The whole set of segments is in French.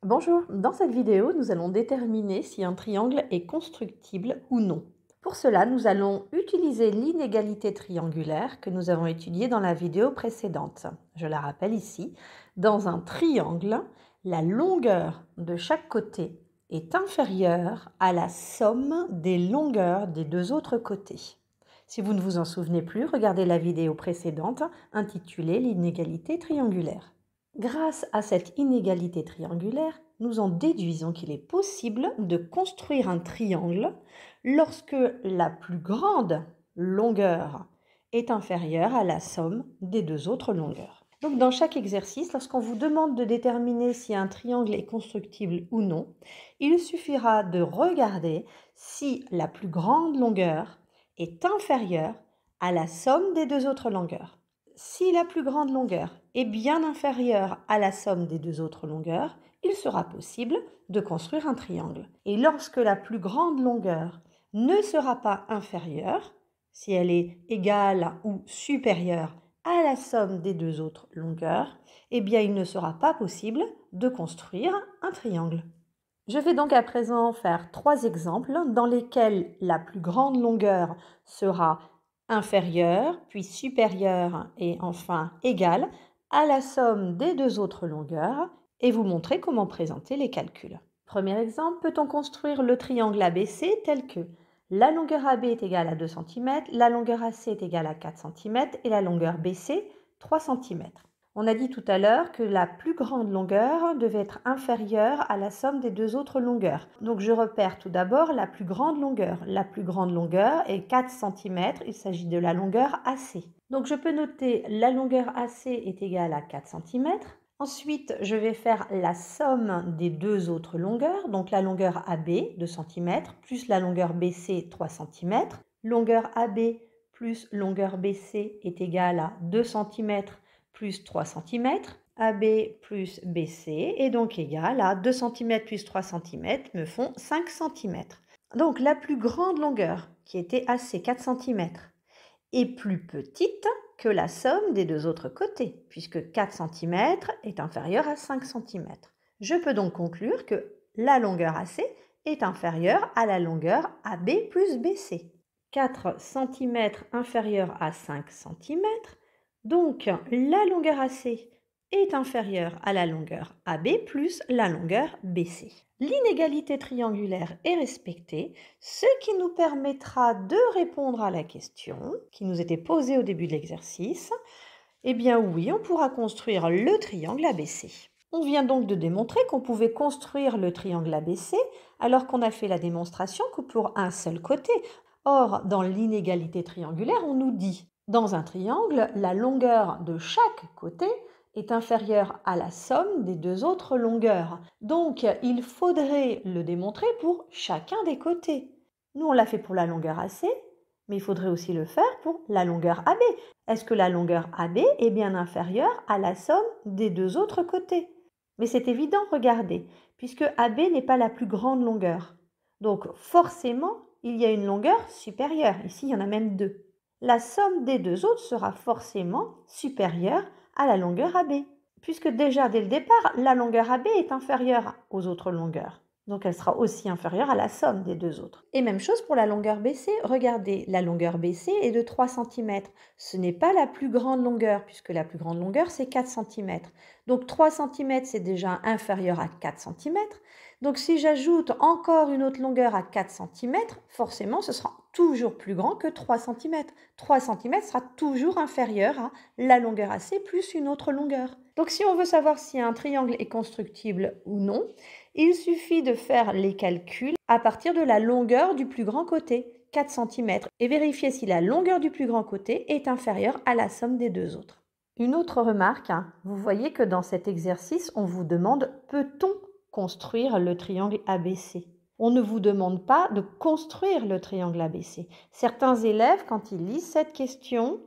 Bonjour, dans cette vidéo, nous allons déterminer si un triangle est constructible ou non. Pour cela, nous allons utiliser l'inégalité triangulaire que nous avons étudiée dans la vidéo précédente. Je la rappelle ici, dans un triangle, la longueur de chaque côté est inférieure à la somme des longueurs des deux autres côtés. Si vous ne vous en souvenez plus, regardez la vidéo précédente intitulée l'inégalité triangulaire. Grâce à cette inégalité triangulaire, nous en déduisons qu'il est possible de construire un triangle lorsque la plus grande longueur est inférieure à la somme des deux autres longueurs. Donc dans chaque exercice, lorsqu'on vous demande de déterminer si un triangle est constructible ou non, il suffira de regarder si la plus grande longueur est inférieure à la somme des deux autres longueurs. Si la plus grande longueur est bien inférieure à la somme des deux autres longueurs, il sera possible de construire un triangle. Et lorsque la plus grande longueur ne sera pas inférieure, si elle est égale ou supérieure à la somme des deux autres longueurs, eh bien il ne sera pas possible de construire un triangle. Je vais donc à présent faire 3 exemples dans lesquels la plus grande longueur sera inférieure, puis supérieure et enfin égale à la somme des deux autres longueurs et vous montrer comment présenter les calculs. Premier exemple, peut-on construire le triangle ABC tel que la longueur AB est égale à 2 cm, la longueur AC est égale à 4 cm et la longueur BC 3 cm. On a dit tout à l'heure que la plus grande longueur devait être inférieure à la somme des deux autres longueurs. Donc je repère tout d'abord la plus grande longueur. La plus grande longueur est 4 cm, il s'agit de la longueur AC. Donc je peux noter la longueur AC est égale à 4 cm. Ensuite, je vais faire la somme des deux autres longueurs, donc la longueur AB, 2 cm, plus la longueur BC, 3 cm. Longueur AB plus longueur BC est égale à 2 cm plus 3 cm, AB plus BC est donc égal à 2 cm plus 3 cm me font 5 cm. Donc la plus grande longueur, qui était AC 4 cm, est plus petite que la somme des deux autres côtés, puisque 4 cm est inférieur à 5 cm. Je peux donc conclure que la longueur AC est inférieure à la longueur AB plus BC. 4 cm inférieur à 5 cm, donc la longueur AC est inférieure à la longueur AB plus la longueur BC. L'inégalité triangulaire est respectée, ce qui nous permettra de répondre à la question qui nous était posée au début de l'exercice. Eh bien oui, on pourra construire le triangle ABC. On vient donc de démontrer qu'on pouvait construire le triangle ABC alors qu'on a fait la démonstration que pour un seul côté. Or, dans l'inégalité triangulaire, on nous dit dans un triangle, la longueur de chaque côté est inférieure à la somme des deux autres longueurs. Donc, il faudrait le démontrer pour chacun des côtés. Nous, on l'a fait pour la longueur AC, mais il faudrait aussi le faire pour la longueur AB. Est-ce que la longueur AB est bien inférieure à la somme des deux autres côtés? Mais c'est évident, regardez, puisque AB n'est pas la plus grande longueur. Donc, forcément, il y a une longueur supérieure. Ici, il y en a même deux. La somme des deux autres sera forcément supérieure à la longueur AB, puisque déjà dès le départ, la longueur AB est inférieure aux autres longueurs. Donc elle sera aussi inférieure à la somme des deux autres. Et même chose pour la longueur BC. Regardez, la longueur BC est de 3 cm. Ce n'est pas la plus grande longueur, puisque la plus grande longueur, c'est 4 cm. Donc 3 cm, c'est déjà inférieur à 4 cm. Donc si j'ajoute encore une autre longueur à 4 cm, forcément, ce sera toujours plus grand que 3 cm. 3 cm sera toujours inférieur à la longueur AC plus une autre longueur. Donc si on veut savoir si un triangle est constructible ou non, il suffit de faire les calculs à partir de la longueur du plus grand côté, 4 cm, et vérifier si la longueur du plus grand côté est inférieure à la somme des deux autres. Une autre remarque, vous voyez que dans cet exercice, on vous demande « peut-on construire le triangle ABC ?» On ne vous demande pas de construire le triangle ABC. Certains élèves, quand ils lisent cette question,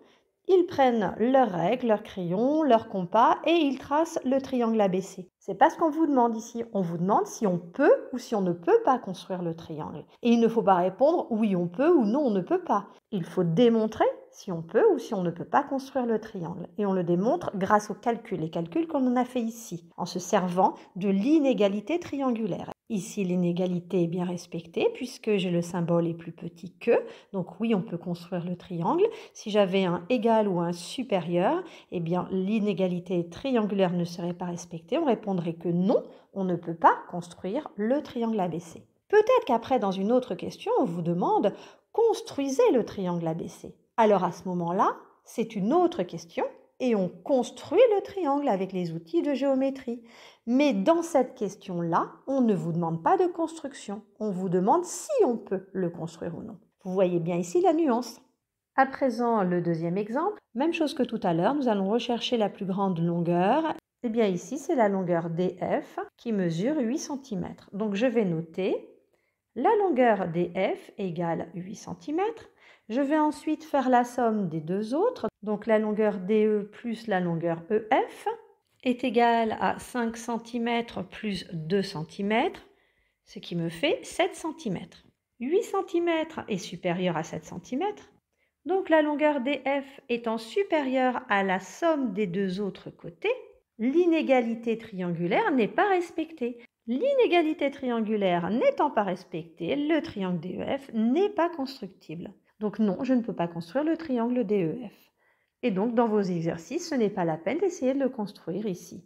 ils prennent leurs règles, leur crayon, leur compas et ils tracent le triangle ABC. C'est pas ce qu'on vous demande ici. On vous demande si on peut ou si on ne peut pas construire le triangle. Et il ne faut pas répondre oui on peut ou non on ne peut pas. Il faut démontrer si on peut ou si on ne peut pas construire le triangle. Et on le démontre grâce aux calculs, les calculs qu'on en a fait ici, en se servant de l'inégalité triangulaire. Ici, l'inégalité est bien respectée puisque j'ai le symbole est plus petit que, donc oui, on peut construire le triangle. Si j'avais un égal ou un supérieur, eh bien l'inégalité triangulaire ne serait pas respectée. On répondrait que non, on ne peut pas construire le triangle ABC. Peut-être qu'après, dans une autre question, on vous demande « construisez le triangle ABC ». Alors à ce moment-là, c'est une autre question et on construit le triangle avec les outils de géométrie. Mais dans cette question-là, on ne vous demande pas de construction. On vous demande si on peut le construire ou non. Vous voyez bien ici la nuance. À présent, le deuxième exemple. Même chose que tout à l'heure, nous allons rechercher la plus grande longueur. Eh bien ici, c'est la longueur DF qui mesure 8 cm. Donc je vais noter la longueur DF égale 8 cm. Je vais ensuite faire la somme des deux autres. Donc la longueur DE plus la longueur EF est égale à 5 cm plus 2 cm, ce qui me fait 7 cm. 8 cm est supérieur à 7 cm. Donc la longueur DF étant supérieure à la somme des deux autres côtés, l'inégalité triangulaire n'est pas respectée. L'inégalité triangulaire n'étant pas respectée, le triangle DEF n'est pas constructible. Donc non, je ne peux pas construire le triangle DEF. Et donc dans vos exercices, ce n'est pas la peine d'essayer de le construire ici.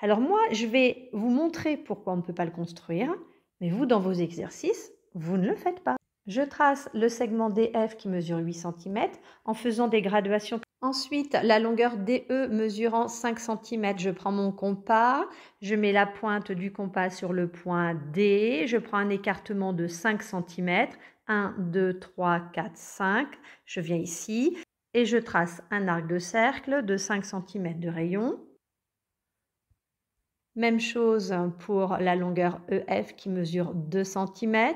Alors moi, je vais vous montrer pourquoi on ne peut pas le construire, mais vous, dans vos exercices, vous ne le faites pas. Je trace le segment DF qui mesure 8 cm en faisant des graduations. Ensuite, la longueur DE mesurant 5 cm, je prends mon compas, je mets la pointe du compas sur le point D, je prends un écartement de 5 cm, 1, 2, 3, 4, 5, je viens ici et je trace un arc de cercle de 5 cm de rayon. Même chose pour la longueur EF qui mesure 2 cm.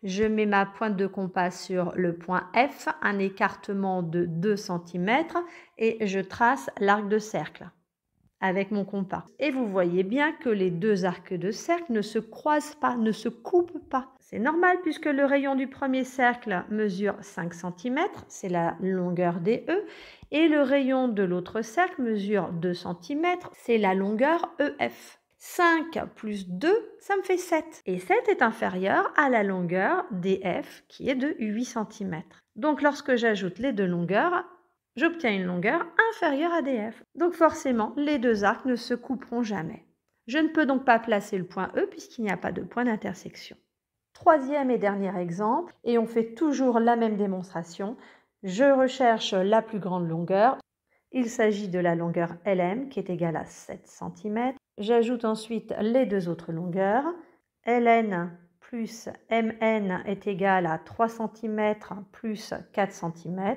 Je mets ma pointe de compas sur le point F, un écartement de 2 cm et je trace l'arc de cercle avec mon compas. Et vous voyez bien que les deux arcs de cercle ne se croisent pas, ne se coupent pas. C'est normal puisque le rayon du premier cercle mesure 5 cm, c'est la longueur DE, et le rayon de l'autre cercle mesure 2 cm, c'est la longueur EF. 5 plus 2, ça me fait 7. Et 7 est inférieur à la longueur DF qui est de 8 cm. Donc lorsque j'ajoute les deux longueurs, j'obtiens une longueur inférieure à DF. Donc forcément, les deux arcs ne se couperont jamais. Je ne peux donc pas placer le point E puisqu'il n'y a pas de point d'intersection. Troisième et dernier exemple, et on fait toujours la même démonstration. Je recherche la plus grande longueur. Il s'agit de la longueur LM qui est égale à 7 cm. J'ajoute ensuite les deux autres longueurs. LN plus MN est égal à 3 cm plus 4 cm,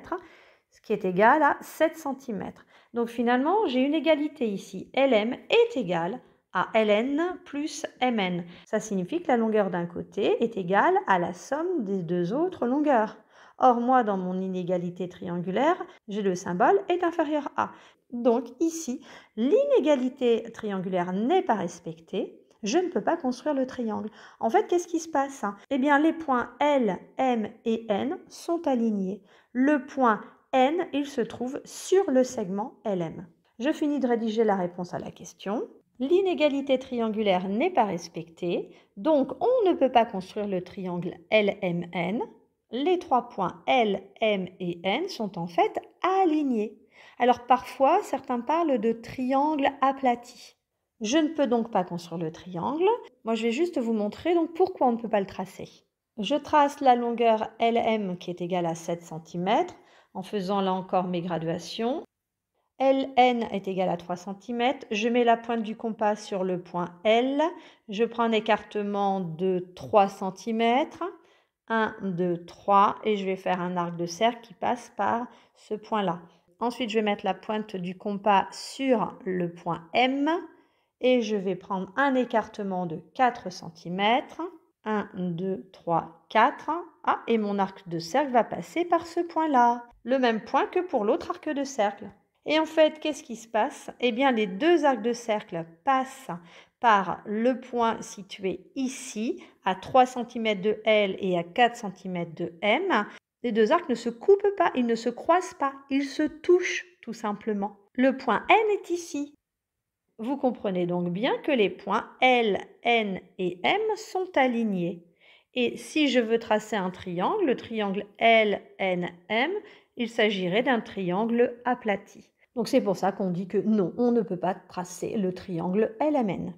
ce qui est égal à 7 cm. Donc finalement, j'ai une égalité ici. LM est égal à LN plus MN. Ça signifie que la longueur d'un côté est égale à la somme des deux autres longueurs. Or, moi, dans mon inégalité triangulaire, j'ai le symbole est inférieur à. Donc ici, l'inégalité triangulaire n'est pas respectée. Je ne peux pas construire le triangle. En fait, qu'est-ce qui se passe? Eh bien, les points L, M et N sont alignés. Le point N, il se trouve sur le segment LM. Je finis de rédiger la réponse à la question. L'inégalité triangulaire n'est pas respectée, donc on ne peut pas construire le triangle LMN. Les trois points L, M et N sont en fait alignés. Alors parfois, certains parlent de triangle aplati. Je ne peux donc pas construire le triangle. Moi, je vais juste vous montrer donc pourquoi on ne peut pas le tracer. Je trace la longueur LM qui est égale à 7 cm en faisant là encore mes graduations. LN est égal à 3 cm. Je mets la pointe du compas sur le point L. Je prends un écartement de 3 cm. 1, 2, 3 et je vais faire un arc de cercle qui passe par ce point-là. Ensuite, je vais mettre la pointe du compas sur le point M et je vais prendre un écartement de 4 cm. 1, 2, 3, 4. Ah, et mon arc de cercle va passer par ce point-là. Le même point que pour l'autre arc de cercle. Et en fait, qu'est-ce qui se passe? Eh bien, les deux arcs de cercle passent par le point situé ici, à 3 cm de L et à 4 cm de M. Les deux arcs ne se coupent pas, ils ne se croisent pas, ils se touchent tout simplement. Le point N est ici. Vous comprenez donc bien que les points L, N et M sont alignés. Et si je veux tracer un triangle, le triangle LNM, il s'agirait d'un triangle aplati. Donc c'est pour ça qu'on dit que non, on ne peut pas tracer le triangle LMN.